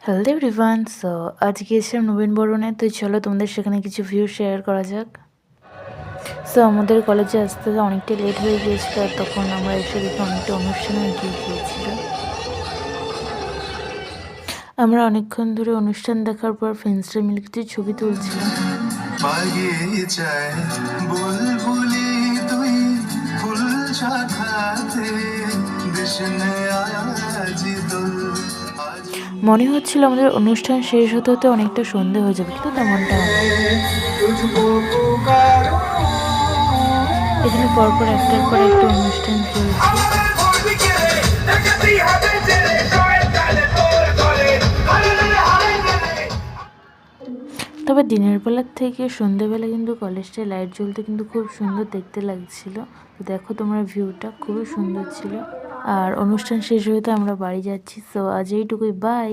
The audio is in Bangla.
হ্যালো এভরিওয়ান, সো আজকে এসেছিলাম নবীন বরণে। তো চলো তোমাদের সেখানে কিছু ভিউ শেয়ার করা যাক। সো আমাদের কলেজে আসতে অনেকটা লেট হয়ে গিয়েছিল, আর তখন আমরা এসে দেখি অনেকটা অনুষ্ঠানও এগিয়ে গিয়েছিল। আমরা অনেকক্ষণ ধরে অনুষ্ঠান দেখার পর ফ্রেন্ডসরা মিলে কিছু ছবি তুলছিলাম। মনে হচ্ছিল আমাদের অনুষ্ঠান শেষ হতে হতে অনেকটা সন্ধে হয়ে যাবে, কিন্তু তেমনটা এখানে পরপর একটার পর একটা অনুষ্ঠান চলছে। তবে দিনের বেলার থেকে সন্ধ্যেবেলা কিন্তু কলেজটায় লাইট জ্বলতে কিন্তু খুব সুন্দর দেখতে লাগছিল। তো দেখো তোমরা, ভিউটা খুবই সুন্দর ছিল। আর অনুষ্ঠান শেষ হতে আমরা বাড়ি যাচ্ছি। সো আজ এইটুকুই, বাই।